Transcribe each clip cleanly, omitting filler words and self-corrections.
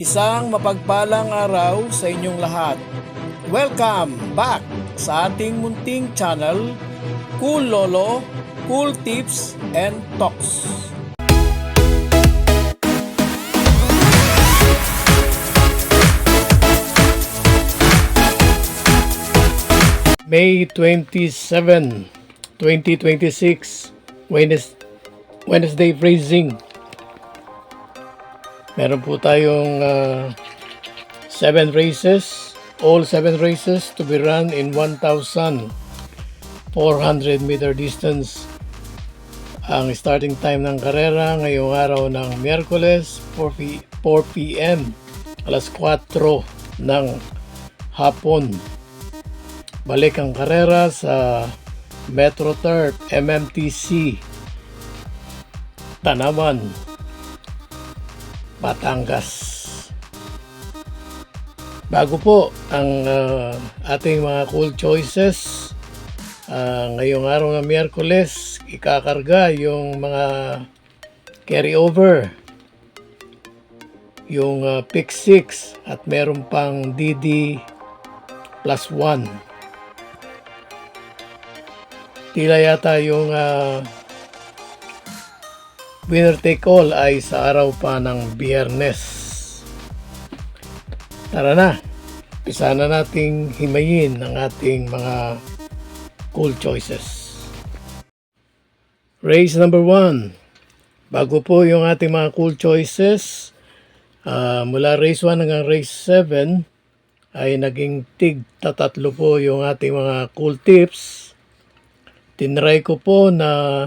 Isang mapagpalang araw sa inyong lahat. Welcome back sa ating munting channel, Cool Lolo, Cool Tips and Talks. May 27, 2026, Wednesday Phrasing. Meron po tayong 7 races, all 7 races to be run in 1,400 meter distance. Ang starting time ng karera ngayong araw ng Miyerkules, 4 p.m. alas 4 ng hapon. Balik ang karera sa Metro Turf MMTC Tanaman, Batangas. Bago po ang ating mga cool choices, ngayong araw ng Miyerkules, ikakarga yung mga carryover, yung pick 6 at meron pang DD plus 1. Tila yata yung winner take all ay sa araw pa ng Biyernes. Tara na, umpisa na nating himayin ang ating mga cool choices. Race number 1. Bago po yung ating mga cool choices, mula race 1 hanggang race 7 ay naging tatlo po yung ating mga cool tips. Tinry ko po na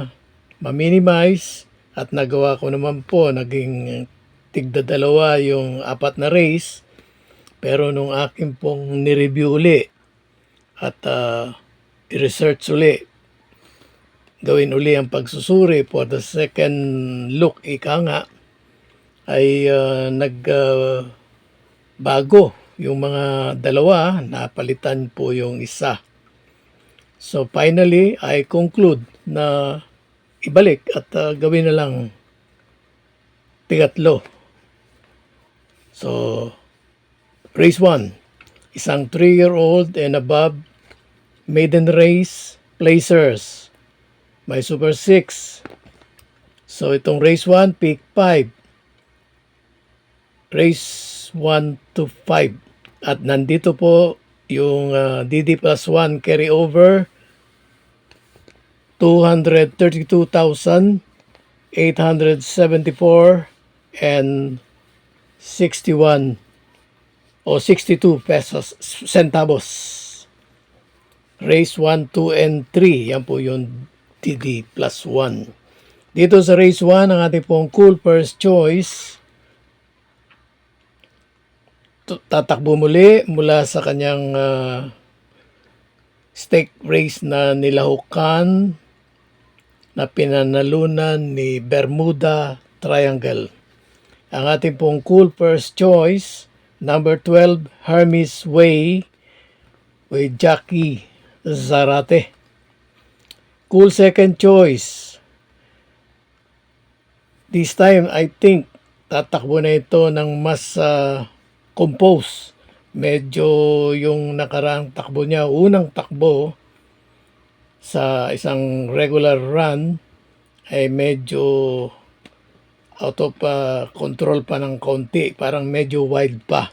ma-minimize at nagawa ko naman po, naging tigdadalawa yung 4 na race. Pero nung akin pong nireview uli at i-research uli, gawin uli ang pagsusuri for the second look, ika nga, ay nagbago yung mga dalawa, napalitan po yung isa. So finally, I conclude na ibalik at gawin na lang tigatlo. So, race 1, isang 3-year-old and above maiden race placers. May Super 6. So, itong race 1, pick 5. Race 1 to 5. At nandito po yung DD plus 1 carryover, 232,874 and 61 o 62 pesos centavos. Race 1, 2, and 3. Yan po yung DD plus 1. Dito sa race 1, ang ating pong cool first choice, tatakbo muli mula sa kanyang stake race na nilahukan na pinanalunan ni Bermuda Triangle. Ang ating pong cool first choice, number 12, Hermes Way with Jackie Zarate. Cool second choice. This time, I think, tatakbo na ito ng mas compose. Medyo yung nakaraang takbo niya, unang takbo sa isang regular run ay medyo out of control pa ng konti, parang medyo wild pa.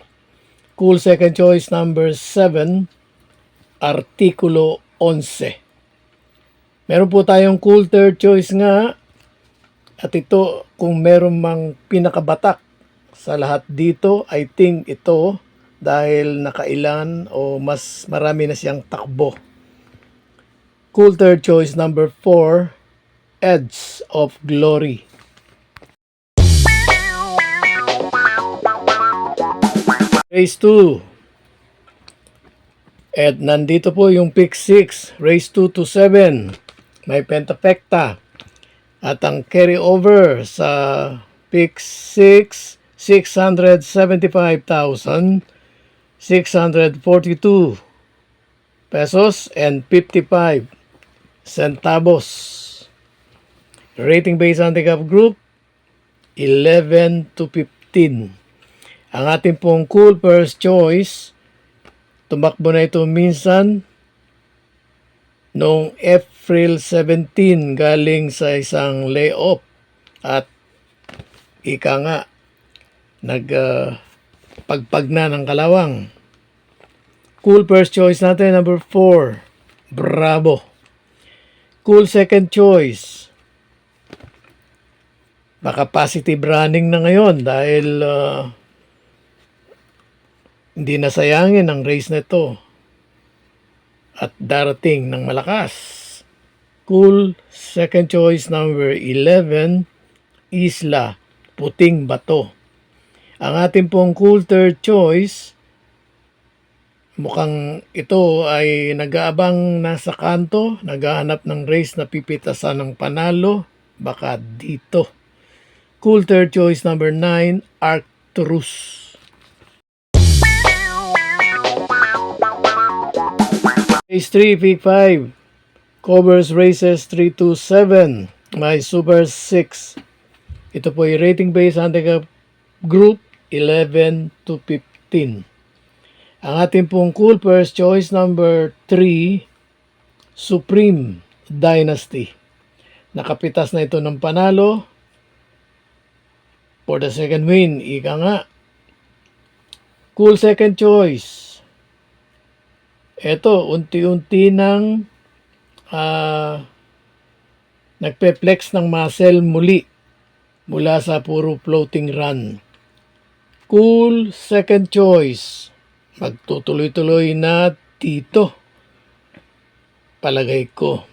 Cool second choice, number 7, Artikulo 11. Meron po tayong cool third choice nga, at ito kung meron mang pinakabatak sa lahat dito, I think ito dahil nakailan o mas marami na siyang takbo. Cool third choice, number 4, Edge of Glory. Race 2. At nandito po yung pick 6, race 2 to 7. May pentapekta. At ang carryover sa pick 6, 675,642 pesos and 55 centavos. Rating based handicap group, 11 to 15. Ang ating pong cool first choice, tumakbo na ito minsan noong April 17 galing sa isang layoff at ika nga pagpag na ng kalawang. Cool first choice natin, number 4, Bravo. Cool second choice, baka positive running na ngayon dahil hindi nasayangin ang race na ito at darating ng malakas. Cool second choice, number 11, Isla, Puting Bato. Ang ating pong cool third choice, mukhang ito ay nag-aabang nasa kanto, naghahanap ng race na pipitasan ng panalo, baka dito. Cool third choice, number 9, Arcturus. Race 3, Pick 5, covers races 3 to 7, may Super 6. Ito po ay rating based handicap group 11 to 15. Ang ating pong cool first choice, number 3, Supreme Dynasty. Nakapitas na ito ng panalo for the second win, ika nga. Cool second choice, eto, unti-unti nang nagpe-flex ng muscle muli mula sa puro floating run. Cool second choice, magtutuloy-tuloy na dito, palagay ko.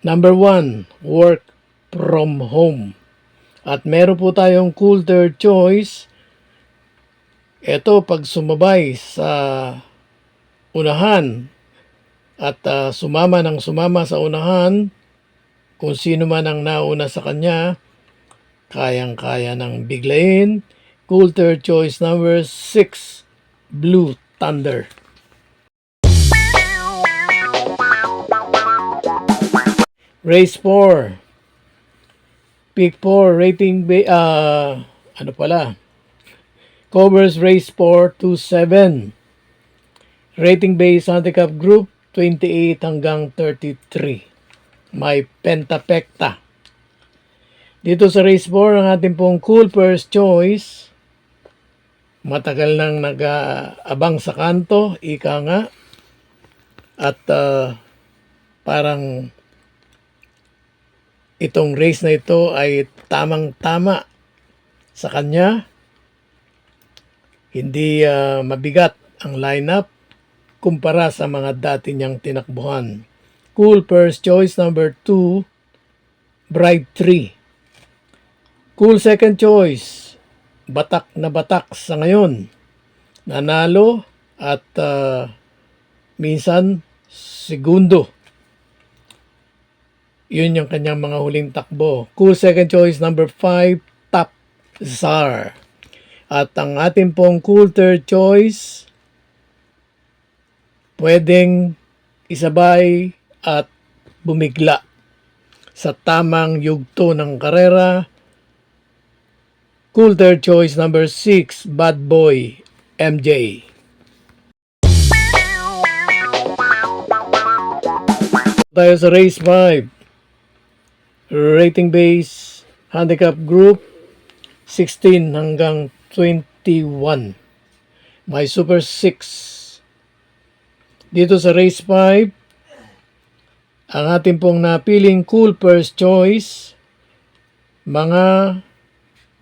Number 1, Work from Home. At meron po tayong cool third choice. Ito, pag sumabay sa unahan at sumama sa unahan, kung sino man ang nauna sa kanya, kayang-kaya ng biglayin. Cool third choice, number 6, Blue Thunder. Race 4, Pick 4, rating covers race 4 to 7. Rating base handicap group 28 hanggang 33. May pentapekta. Dito sa race 4, ang ating pong cool first choice, matagal nang nag-aabang sa kanto, ika nga. At parang itong race na ito ay tamang-tama sa kanya. Hindi mabigat ang lineup kumpara sa mga dati niyang tinakbuhan. Cool first choice, number 2, Bribe 3. Cool second choice, batak na batak sa ngayon. Nanalo at minsan segundo. Yun yung kanyang mga huling takbo. Cool second choice, number 5, Top Czar. At ang ating pong cool third choice, pwedeng isabay at bumigla sa tamang yugto ng karera. Cool third choice, number 6, Bad Boy MJ. Tayo sa race 5, rating base handicap group 16 hanggang 21. May Super 6. Dito sa race 5, ang ating pong napiling cool first choice, mga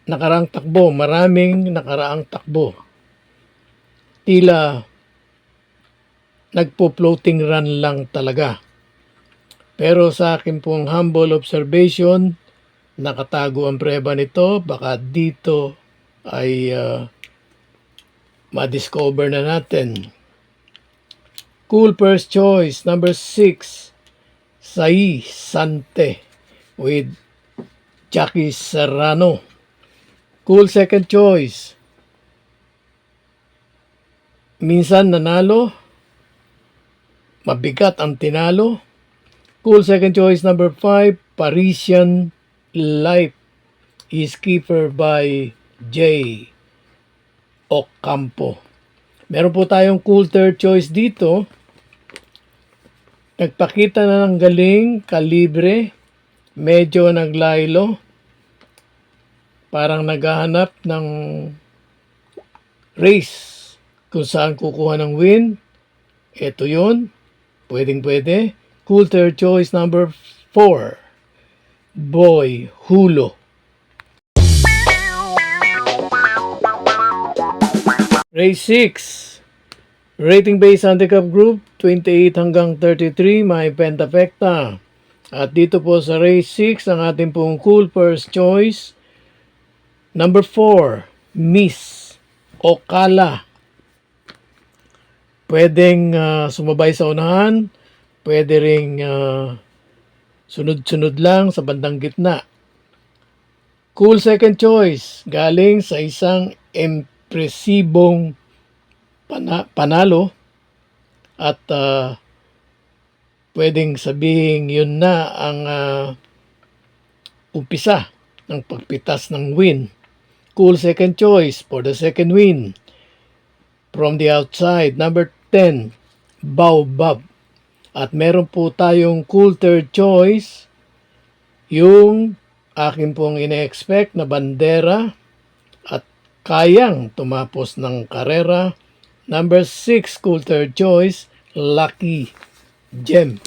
nakaraang takbo, maraming nakaraang takbo. Tila nagpo-floating run lang talaga. Pero sa akin pong humble observation, nakatago ang preba nito. Baka dito ay ma-discover na natin. Cool first choice, number 6, Sai Sante with Jackie Serrano. Cool second choice, minsan nanalo, mabigat ang tinalo. Cool second choice, number 5, Parisian Life is Keeper by J. Ocampo. Meron po tayong cool third choice dito. Nagpakita na ng galing, kalibre, medyo naglaylo. Parang naghahanap ng race kung saan kukuha ng win. Ito yun. Pwedeng-pwede. Cool third choice number 4. Boy Hulo. Race 6. Rating based handicap group 28 hanggang 33 may pentafecta. At dito po sa race 6 ang ating pong cool first choice number 4, Miss Ocala. Pwedeng sumabay sa unahan, pwede ring sunod-sunod lang sa bandang gitna. Cool second choice, galing sa isang impresibong panalo at pwedeng sabihin yun na ang umpisa ng pagpitas ng win. Cool second choice for the second win. From the outside, number 10, Baobab. At meron po tayong cool third choice, yung akin pong ine-expect na bandera at kayang tumapos ng karera. Number 6, cool third choice, Lucky Gem.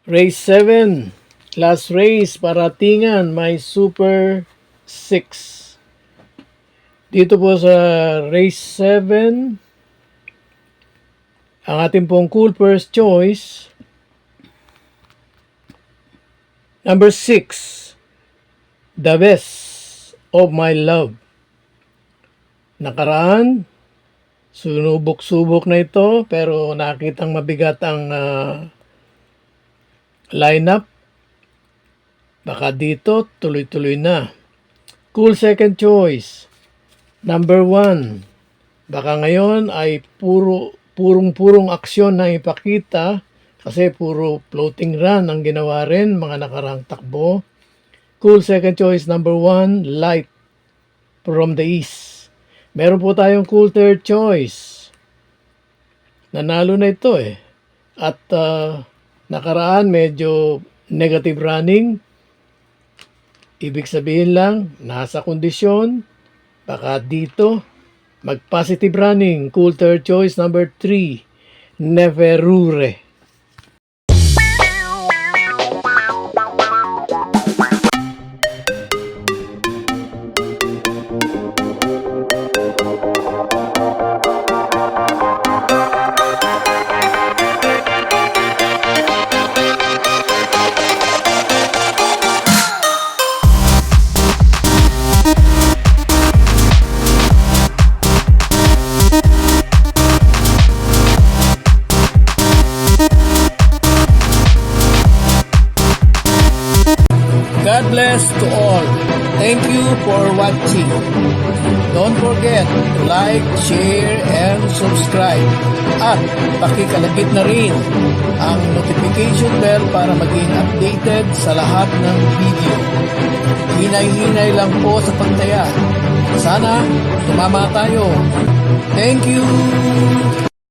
Race 7, last race, paratingan, may Super 6. Dito po sa race 7, ang ating pong cool first choice, number 6, The Best of My Love. Nakaraan, sunubok-subok na ito, pero nakitang mabigat ang lineup. Baka dito, tuloy-tuloy na. Cool second choice, number 1. Baka ngayon ay purong aksyon na ipakita kasi puro floating run ang ginawa rin mga nakarang takbo. Cool second choice number 1, Light from the East. Meron po tayong cool third choice. Nanalo na ito eh. At nakaraan medyo negative running. Ibig sabihin lang, nasa kondisyon. Baka dito, mag-positive running. Cool third choice number 3, Neverure. God bless to all. Thank you for watching. Don't forget to like, share, and subscribe. At pakikalagit na rin ang notification bell para maging updated sa lahat ng video. Hinay-hinay lang po sa pagtaya. Sana tumama tayo. Thank you!